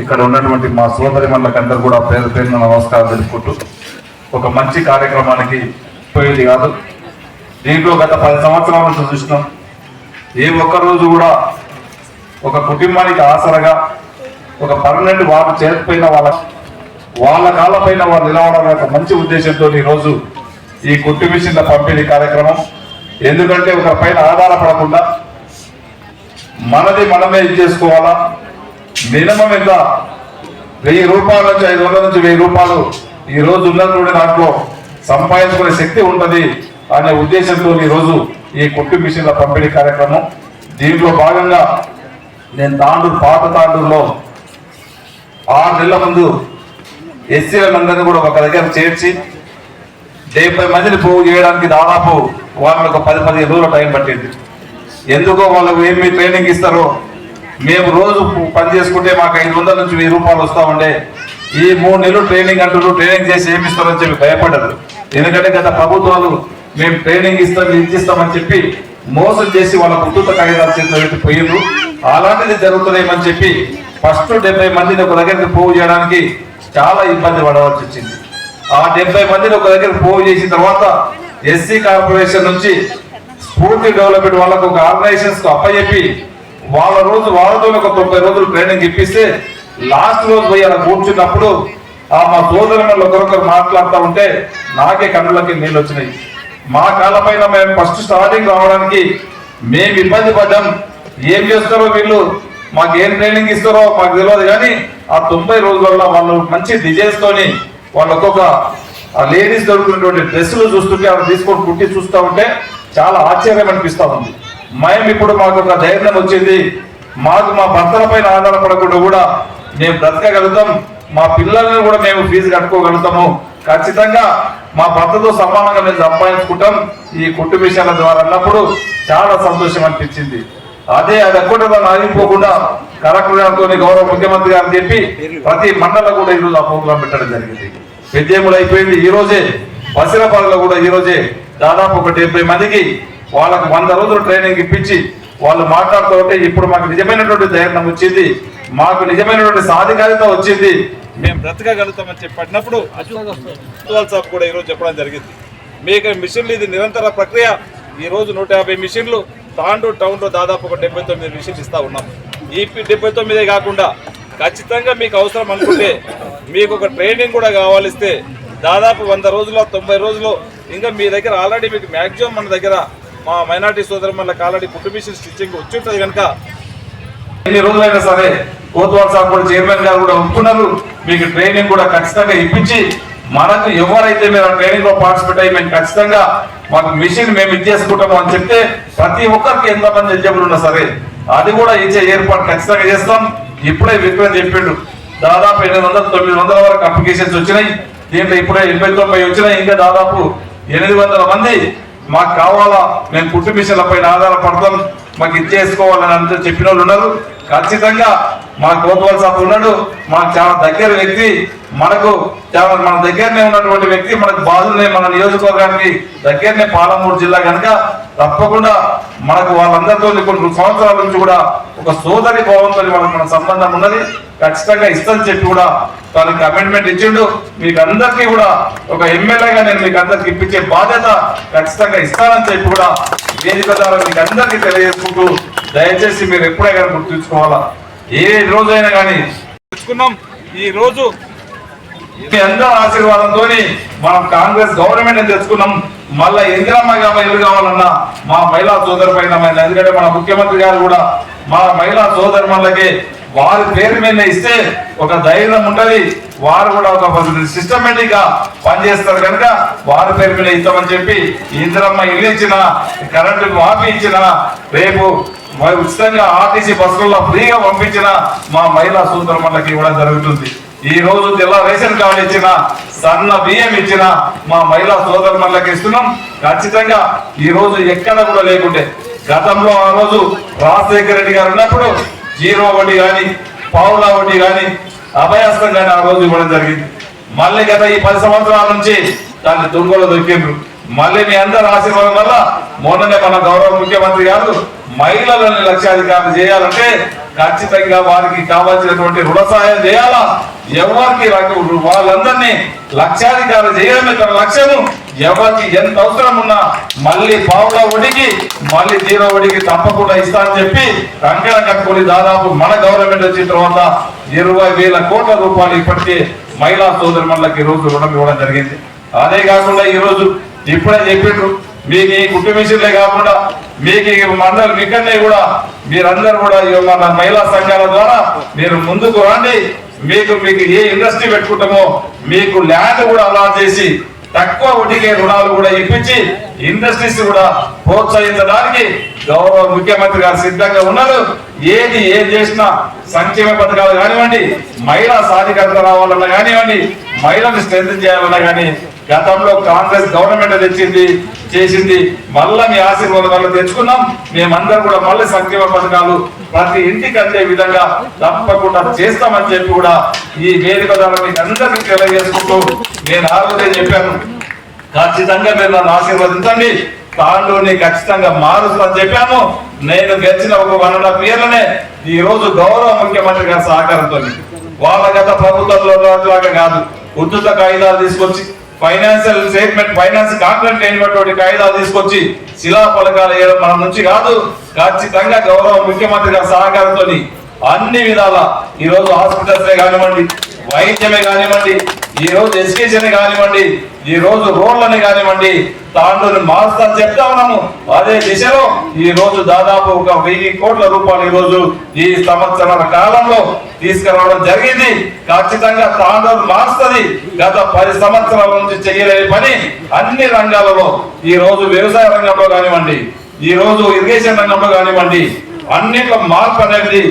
ఇక్కడ ఉన్నటువంటి మా సోదరిమణులకందరూ కూడా పేరు పేరున నమస్కారం తెలుపుకుంటూ ఒక మంచి కార్యక్రమానికి పోయేది కాదు. దీంట్లో గత 10 సంవత్సరాల నుంచి చూసినాం. ఏ ఒక్కరోజు కూడా ఒక కుటుంబానికి ఆసరగా ఒక పర్మనెంట్ వారు చేరిపోయిన వాళ్ళ కాళ్ళపైన వాళ్ళు నిలవడం ఒక మంచి ఉద్దేశంతో ఈరోజు ఈ కుట్టు మిషన్ల పంపిణీ కార్యక్రమం. ఎందుకంటే ఒక పైన ఆధారపడకుండా మనది మనమే చేసుకోవాలా. మినిమం ఎంత 1000 రూపాయల నుంచి 500 నుంచి 1000 రూపాయలు ఈ రోజు ఉన్నటువంటి దాంట్లో సంపాదించుకునే శక్తి ఉంటుంది అనే ఉద్దేశంతో ఈరోజు ఈ కుట్టు మిషన్ల పంపిణీ కార్యక్రమం. దీంట్లో భాగంగా నేను పాత తాండూరులో 6 నెలల ముందు ఎస్సీలందరినీ కూడా ఒక దగ్గర చేర్చి 70 మందిని పోగు చేయడానికి దాదాపు వాళ్ళకి ఒక 10-15 రోజుల టైం పట్టింది. ఎందుకో వాళ్ళకు ఏమి ట్రైనింగ్ ఇస్తారో, మేము రోజు పని చేసుకుంటే మాకు 500 నుంచి 1000 రూపాయలు వస్తా ఉండే, ఈ 3 నెలలు ట్రైనింగ్ అంటారు, ట్రైనింగ్ చేసి ఏమి ఇస్తారని చెప్పి భయపడ్డారు. ఎందుకంటే గత ప్రభుత్వాలు మేము ట్రైనింగ్ ఇచ్చిస్తామని చెప్పి మోసం చేసి వాళ్ళ కుటుంబ కాగితాలు చేతిలో పెట్టి పోయిండ్రు. అలాంటిది జరుగుతుందేమని చెప్పి ఫస్ట్ 70 మందిని ఒక దగ్గరికి పోగు చేయడానికి చాలా ఇబ్బంది పడవలసి వచ్చింది. ఆ 70 మందిని ఒక దగ్గరికి పోగు చేసిన తర్వాత ఎస్సీ కార్పొరేషన్ నుంచి స్ఫూర్తి డెవలప్మెంట్ వాళ్ళకు ఒక ఆర్గనైజేషన్స్ కు అప్పచెప్పి వాళ్ళతో ఒక 90 రోజులు ట్రైనింగ్ ఇప్పిస్తే లాస్ట్ రోజు పోయి అలా కూర్చున్నప్పుడు మా సోదరులు ఒకరొకరు మాట్లాడుతూ ఉంటే నాకే కన్నులకి నీళ్ళు వచ్చినాయి. మా కాళ్ళ పైన మేము ఫస్ట్ స్టార్టింగ్ రావడానికి మేము ఇబ్బంది పడ్డాం. ఏం చేస్తారో వీళ్ళు, మాకు ఏం ట్రైనింగ్ ఇస్తారో మాకు తెలియదు. కానీ ఆ 90 రోజులలో వాళ్ళు మంచి డిజైన్స్ తోని వాళ్ళు ఒక్కొక్క లేడీస్ దొరుకుతున్నటువంటి డ్రెస్సులు చూస్తుంటే అవి తీసుకొని కుట్టి చూస్తూ ఉంటే చాలా ఆశ్చర్యం అనిపిస్తూ ఉంది. మేము ఇప్పుడు మాకు ఒక ధైర్యం వచ్చింది. మాకు మా భర్తల పైన ఆధారపడకుండా కూడా మేము బ్రతకగలుగుతాం, మా పిల్లల్ని కూడా మేము ఫీజు కట్టుకోగలుగుతాము, ఖచ్చితంగా మా భర్తతో సమానంగా మేము సంపాదించుకుంటాం ఈ కుట్టు విషయాల ద్వారా అన్నప్పుడు చాలా సంతోషం అనిపించింది. అది ఒక్కటి దాన్ని ఆగిపోకుండా కలెక్టర్ గారితో గౌరవ ముఖ్యమంత్రి గారు చెప్పి ప్రతి మండలం కూడా ఈరోజు ఆ ప్రోగ్రాం పెట్టడం జరిగింది. విద్యములు అయిపోయింది. ఈ రోజే బసిరాబాద్లో కూడా ఈ రోజే దాదాపు ఒక 70 మందికి వాళ్ళకు 100 రోజులు ట్రైనింగ్ ఇప్పించి వాళ్ళు మాట్లాడుతూ ఉంటే ఇప్పుడు మాకు నిజమైనటువంటి ధైర్యం వచ్చింది, మాకు నిజమైనటువంటి సాధికారిత వచ్చింది, మేము బ్రతకగలుగుతామని చెప్పినప్పుడు అజ్వాల్ సాబ్ కూడా ఈరోజు చెప్పడం జరిగింది. మీకు మిషన్లు ఇది నిరంతర ప్రక్రియ. ఈరోజు 150 మిషన్లు తాండూరు టౌన్లో దాదాపు ఒక 79 మిషన్లు ఇస్తా ఉన్నాం. ఈ 79 కాకుండా ఖచ్చితంగా మీకు అవసరం అనుకుంటే మీకు ఒక ట్రైనింగ్ కూడా కావాలిస్తే దాదాపు 100 రోజుల్లో 90 రోజుల్లో ఇంకా మీ దగ్గర ఆల్రెడీ మీకు మ్యాక్సిమం మన దగ్గర మా మైనార్టీ సోదరులకు ఆల్రెడీ కుట్టు మిషన్ స్టిచ్చింగ్ వచ్చి ఉంటుంది కనుక ఎన్ని రోజులైనా సరే కోత్వాల్ సాబ్ కూడా చైర్మన్ గారు కూడా ఒప్పుకున్నారు. మీకు ట్రైనింగ్ కూడా ఖచ్చితంగా ఇప్పించి మనకు ఎవరైతే మీరు ట్రైనింగ్ లో పార్టిసిపేట్ అయ్యి మేము ఖచ్చితంగా మాకు మిషన్ మేము ఇచ్చేసుకుంటాము అని చెప్తే ప్రతి ఒక్కరికి ఎంతమంది ఎలిజిబుల్ ఉన్నా సరే అది కూడా ఇచ్చే ఏర్పాటు ఖచ్చితంగా చేస్తాం. ఇప్పుడే విక్రమ్ చెప్పిండు దాదాపు 800-900 వరకు అప్లికేషన్స్ వచ్చినాయి. దీంట్లో ఇప్పుడే 89 వచ్చినాయి. ఇంకా దాదాపు 800 మంది మాకు కావాలా, మేము కుట్టు మిషన్ల పైన ఆధారపడతాం, మాకు ఇచ్చేసుకోవాలని అంతా చెప్పిన వాళ్ళు ఉన్నారు. ఖచ్చితంగా మా కోత్వాల్ సాబ్ ఉన్నాడు, మాకు చాలా దగ్గర వ్యక్తి, మనకు చాలా మన దగ్గరనే ఉన్నటువంటి వ్యక్తి, మనకు బాధునే మన నియోజకవర్గానికి దగ్గరనే పాలమూరు జిల్లా కనుక తప్పకుండా మనకు వాళ్ళందరితో కొన్ని సంవత్సరాల నుంచి కూడా ఒక సోదరి భావంతో మన సంబంధం ఉన్నది. ఖచ్చితంగా ఇస్తానని చెప్పి కూడా తనకి కమిట్మెంట్ ఇచ్చిండు. మీకు అందరికీ కూడా ఒక ఎమ్మెల్యేగా నేను మీకు అందరికి ఇప్పించే బాధ్యత ఖచ్చితంగా ఇస్తానని చెప్పి కూడా వేదిక ద్వారా మీకు అందరికీ తెలియజేసుకుంటూ దయచేసి మీరు ఎప్పుడైనా గుర్తుంచుకోవాలా, ఏ రోజైనా కానీ తెచ్చుకున్నాం. ఈ రోజు మీ అందరి ఆశీర్వాదంతో మనం కాంగ్రెస్ గవర్నమెంట్ తెచ్చుకున్నాం. మళ్ళా ఇందిరమ్మ ఇల్లు కావాలన్నా మా మహిళా సోదరు పైన, ఎందుకంటే మన ముఖ్యమంత్రి గారు కూడా మా మహిళా సోదరులకి వారి పేరు మీద ఇస్తే ఒక ధైర్యం ఉంటది, వారు కూడా ఒక సిస్టమేటిక్ గా పనిచేస్తారు కనుక వారి పేరు మీద ఇస్తామని చెప్పి ఇందిరమ్మ ఇల్లు ఇచ్చిన, కరెంటు మాఫీ ఇచ్చిన, రేపు ఉచితంగా ఆర్టీసీ బస్సులలో ఫ్రీగా పంపించిన మా మహిళా సోదరులకి ఇవ్వడం జరుగుతుంది. ఈ రోజు జిల్లా రేషన్ కార్డు ఇచ్చిన, సన్న బియ్యం ఇచ్చిన మా మహిళా సోదరులకి ఇస్తున్నాం. ఖచ్చితంగా ఈ రోజు ఎక్కడ కూడా లేకుంటే గతంలో ఆ రోజు రాజశేఖర రెడ్డి గారు ఉన్నప్పుడు 0 వడ్డీ కానీ పావులా వడ్డీ కానీ అభయాస్తం కానీ ఆ రోజు ఇవ్వడం జరిగింది. మళ్ళీ గత ఈ 10 సంవత్సరాల నుంచి దాన్ని దుర్గలో దొరికిండ్రు. మళ్ళీ మీ అందరి ఆశీర్వాదం వల్ల మొన్ననే మన గౌరవ ముఖ్యమంత్రి గారు మహిళలను లక్ష్యాధికారం చేయాలంటే ఖచ్చితంగా వారికి కావాల్సినటువంటి రుణ సహాయం చేయాలా. ఎవరికి వాళ్ళందరినీ లక్షాధికారులు చేయడమే తన లక్ష్యము. ఎవరికి ఎంత అవసరం ఉన్నా మళ్ళీ పావుల వడికి మళ్ళీ జీరో వడికి తప్పకుండా ఇస్తా అని చెప్పి కంకణ కట్టుకొని దాదాపు మన గవర్నమెంట్ వచ్చిన తర్వాత 20,000 కోట్ల రూపాయలు ఇప్పటికే మహిళా సోదరులకు ఈ రోజు రుణం ఇవ్వడం జరిగింది. అదే కాకుండా ఈ రోజు ఇప్పుడే చెప్పిండ్రు మీకు ఈ కుటుంబీసులే కాకుండా మీకు మండలి ఇక్కడనే కూడా మీరందరూ కూడా మన మహిళా సంఘాల ద్వారా మీరు ముందుకు రండి. మీకు ఏ ఇండస్ట్రీ పెట్టుకుంటామో మీకు ల్యాండ్ కూడా అలాట్ చేసి తక్కువ వడ్డీకే రుణాలు కూడా ఇప్పించి ఇండస్ట్రీస్ కూడా ప్రోత్సహించడానికి గౌరవ ముఖ్యమంత్రి గారు సిద్ధంగా ఉన్నారు. ఏం చేసినా సంక్షేమ పథకాలు కానివ్వండి, మహిళా సాధికారత రావాలన్నా కానివ్వండి, మహిళను స్ట్రెంథ్ చేయాలన్నా కానీ గతంలో కాంగ్రెస్ గవర్నమెంట్ చేసింది. మళ్ళా మీ ఆశీర్వాదం వల్ల తెచ్చుకున్నాం. మేమందరం కూడా మళ్ళీ సంక్షేమ పథకాలు ప్రతి ఇంటికి అందే విధంగా తప్పకుండా చేస్తామని చెప్పి కూడా ఈ వేదిక ద్వారా మీకు అందరికీ తెలియజేసుకుంటూ నేను ఆ రోజే చెప్పాను, ఖచ్చితంగా మీరు నన్ను ఆశీర్వదించండి, తాండూరుని ఖచ్చితంగా మారుస్తానని చెప్పాను. నేను గెలిచిన ఒక 1.5 yearలోనే ఈ రోజు గౌరవ ముఖ్యమంత్రి గారి సహకారంతో వాళ్ళ గత ప్రభుత్వంలో లాగా కాదు, ఉచిత కాగితాలు తీసుకొచ్చి ఫైనాన్షియల్ స్టేట్మెంట్ ఫైనాన్స్ కాంట్రాక్ట్ అయినటువంటి కాగితాలు తీసుకొచ్చి శిలా పలకాలు వేయడం మన నుంచి కాదు. ఖచ్చితంగా గౌరవ ముఖ్యమంత్రి గారి సహకారంతో అన్ని విధాల ఈ రోజు హాస్పిటల్స్ కానివ్వండి, వైద్యమే కానివ్వండి, ఈ రోజు ఎడ్యుకేషన్ కానివ్వండి, ఈ రోజు రోడ్లని కానివ్వండి, తాండూరుని మారుస్తాను చెప్తా ఉన్నాము. అదే దిశలో ఈ రోజు దాదాపు 1,000 కోట్ల రూపాయలు ఈ రోజు ఈ సంవత్సరాల కాలంలో తీసుకురావడం జరిగింది. ఖచ్చితంగా తాండూరు మారుస్తుంది. గత 10 సంవత్సరాల నుంచి చేయలేని పని అన్ని రంగాలలో ఈ రోజు వ్యవసాయ రంగంలో కానివ్వండి, ఈ రోజు ఇరిగేషన్ రంగంలో కానివ్వండి, అన్నిట్లో మార్పు అనేది